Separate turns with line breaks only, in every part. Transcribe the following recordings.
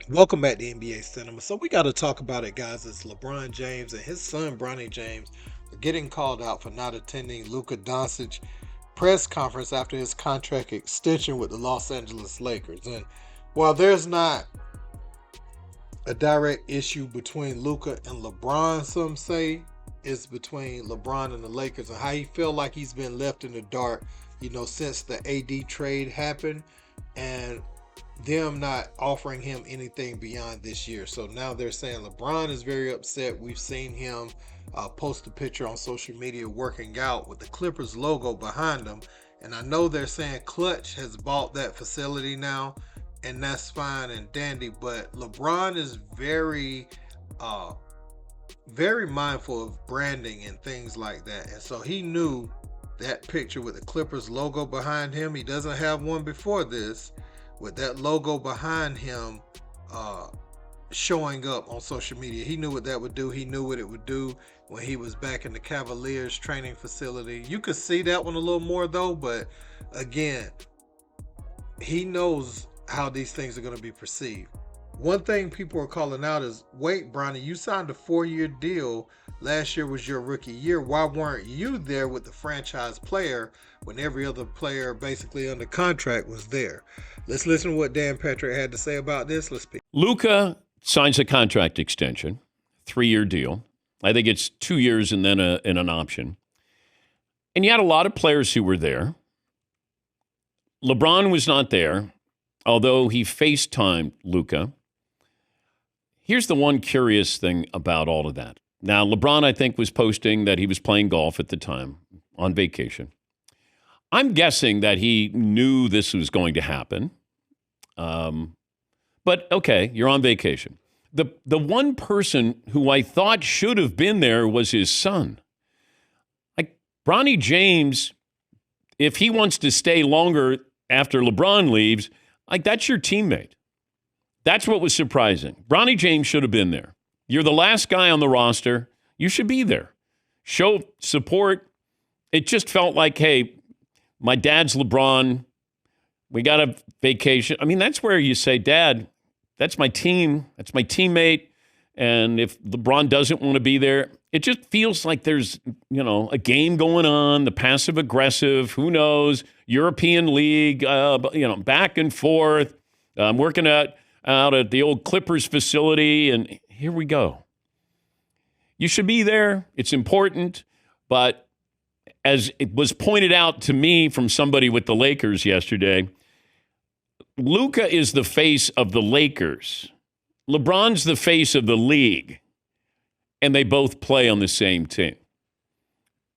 Welcome back to NBA Cinema. So we got to talk about it, guys. It's LeBron James and his son Bronny James are getting called out for not attending Luka Doncic press conference after his contract extension with the Los Angeles Lakers. And while there's not a direct issue between Luka and LeBron, some say it's between LeBron and the Lakers and how he feel like he's been left in the dark, since the AD trade happened. And them not offering him anything beyond this year. So now they're saying LeBron is very upset. We've seen him post a picture on social media working out with the Clippers logo behind him. And I know they're saying Clutch has bought that facility now, and that's fine and dandy. But LeBron is uh, very mindful of branding and things like that. And so he knew that picture with the Clippers logo behind him. He doesn't have one before this with that logo behind him uh, showing up on social media. He knew what that would do. He knew what it would do when he was back in the Cavaliers training facility. You could see that one a little more though, but again, he knows how these things are going to be perceived. One thing people are calling out is, wait, Bronny, you signed a 4-year deal. Last year was your rookie year. Why weren't you there with the franchise player when every other player basically under contract was there? Let's listen to what Dan Patrick had to say about this. Let's speak.
Luka signs a contract extension, 3-year deal. I think it's 2 years and then an option. And you had a lot of players who were there. LeBron was not there, although he FaceTimed Luka. Here's the one curious thing about all of that. Now, LeBron, I think, was posting that he was playing golf at the time on vacation. I'm guessing that he knew this was going to happen. But okay, you're on vacation. The one person who I thought should have been there was his son. Like Bronny James, if he wants to stay longer after LeBron leaves, like that's your teammate. That's what was surprising. Bronny James should have been there. You're the last guy on the roster. You should be there. Show support. It just felt like, hey, my dad's LeBron. We got a vacation. I mean, that's where you say, Dad, that's my team. That's my teammate. And if LeBron doesn't want to be there, it just feels like there's, a game going on, the passive aggressive, who knows, European League, back and forth. I'm working out at the old Clippers facility, and here we go. You should be there. It's important. But as it was pointed out to me from somebody with the Lakers yesterday, Luka is the face of the Lakers. LeBron's the face of the league. And they both play on the same team.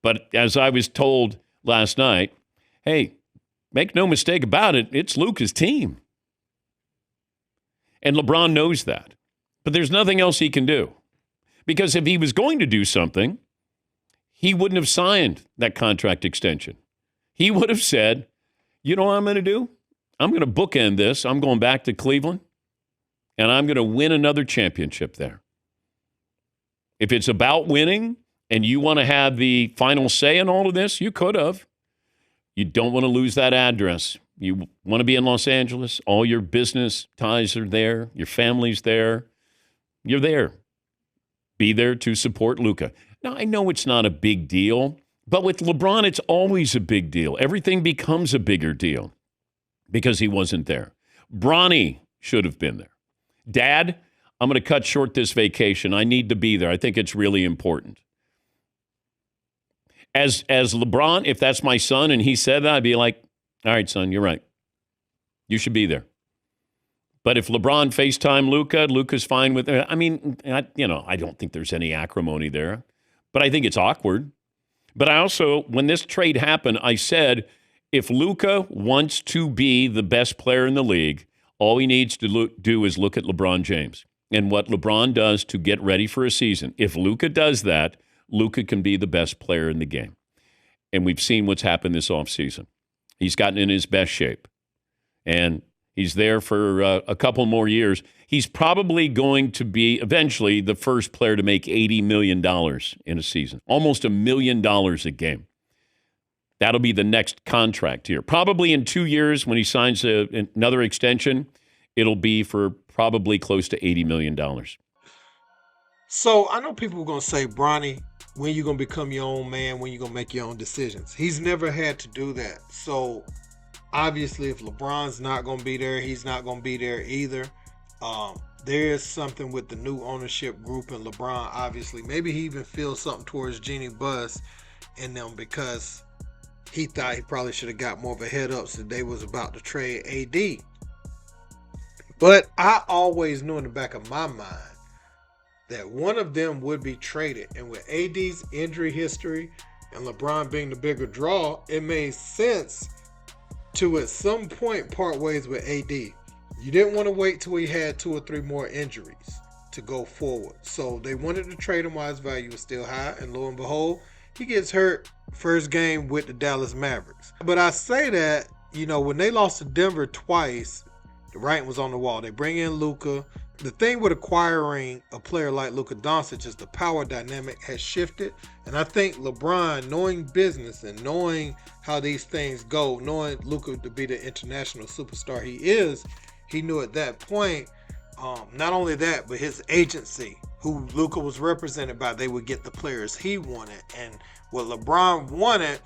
But as I was told last night, hey, make no mistake about it, it's Luka's team. And LeBron knows that. But there's nothing else he can do. Because if he was going to do something, he wouldn't have signed that contract extension. He would have said, you know what I'm going to do? I'm going to bookend this. I'm going back to Cleveland, and I'm going to win another championship there. If it's about winning and you want to have the final say in all of this, you could have. You don't want to lose that address. You want to be in Los Angeles. All your business ties are there. Your family's there. You're there. Be there to support Luka. Now, I know it's not a big deal, but with LeBron, it's always a big deal. Everything becomes a bigger deal because he wasn't there. Bronny should have been there. Dad, I'm going to cut short this vacation. I need to be there. I think it's really important. As LeBron, if that's my son and he said that, I'd be like, all right, son, you're right. You should be there. But if LeBron FaceTime Luka, Luka's fine with it. I mean, I don't think there's any acrimony there. But I think it's awkward. But I also, when this trade happened, I said, if Luka wants to be the best player in the league, all he needs to do is look at LeBron James and what LeBron does to get ready for a season. If Luka does that, Luka can be the best player in the game. And we've seen what's happened this offseason. He's gotten in his best shape. And he's there for a couple more years. He's probably going to be eventually the first player to make $80 million in a season, almost $1 million a game. That'll be the next contract here. Probably in 2 years when he signs another extension, it'll be for probably close to $80 million.
So I know people are going to say, Bronny, when you going to become your own man, when you going to make your own decisions. He's never had to do that. So obviously if LeBron's not going to be there, he's not going to be there either. There is something with the new ownership group and LeBron, obviously. Maybe he even feels something towards Jeannie Buss in them because he thought he probably should have got more of a head up since they was about to trade AD. But I always knew in the back of my mind that one of them would be traded. And with AD's injury history and LeBron being the bigger draw, it made sense to at some point part ways with AD. You didn't want to wait till he had 2 or 3 more injuries to go forward. So they wanted to trade him while his value was still high. And lo and behold, he gets hurt first game with the Dallas Mavericks. But I say that, when they lost to Denver twice, the writing was on the wall. They bring in Luka. The thing with acquiring a player like Luka Doncic is the power dynamic has shifted. And I think LeBron, knowing business and knowing how these things go, knowing Luka to be the international superstar he is, he knew at that point, not only that, but his agency, who Luka was represented by, they would get the players he wanted. And what LeBron wanted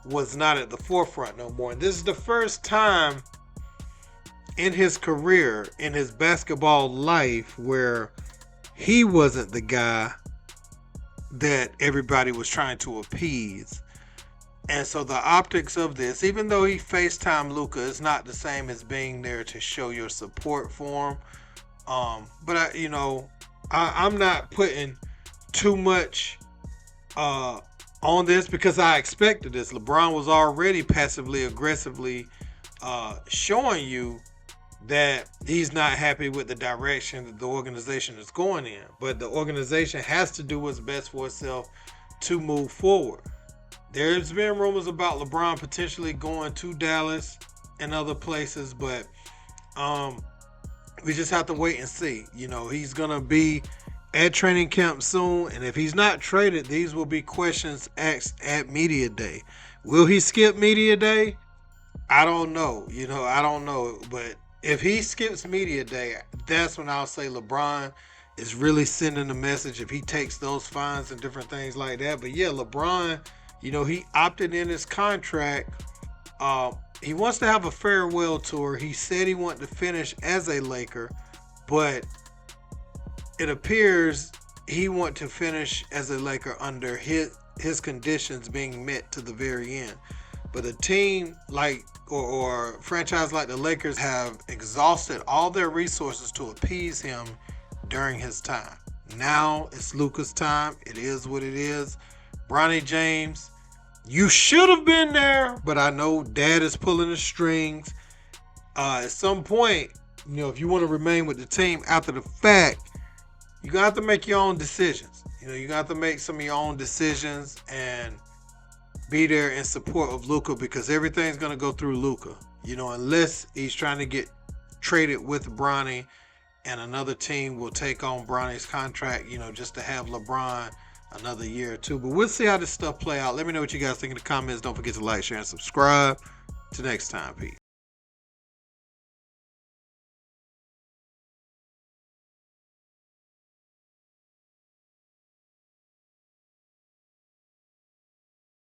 was not at the forefront no more. And this is the first time in his career, in his basketball life, where he wasn't the guy that everybody was trying to appease. And so the optics of this, even though he FaceTime Luka, is not the same as being there to show your support for him. But I'm not putting too much on this because I expected this. LeBron was already passively aggressively showing you that he's not happy with the direction that the organization is going in. But the organization has to do what's best for itself to move forward. There's been rumors about LeBron potentially going to Dallas and other places, but we just have to wait and see. He's going to be at training camp soon, and if he's not traded, these will be questions asked at Media Day. Will he skip Media Day? I don't know. I don't know. But if he skips Media Day, that's when I'll say LeBron is really sending a message if he takes those fines and different things like that. But yeah, LeBron, he opted in his contract. He wants to have a farewell tour. He said he wanted to finish as a Laker, but it appears he wants to finish as a Laker under his conditions being met to the very end. But a team like or franchise like the Lakers have exhausted all their resources to appease him during his time. Now it's Luka's time. It is what it is. Bronny James, you should have been there, but I know Dad is pulling the strings. At some point, if you want to remain with the team after the fact, you're going to have to make your own decisions. You're going to have to make some of your own decisions and be there in support of Luka, because everything's going to go through Luka. Unless he's trying to get traded with Bronny and another team will take on Bronny's contract, just to have LeBron another year or 2. But we'll see how this stuff play out. Let me know what you guys think in the comments. Don't forget to like, share, and subscribe. Till next time, peace.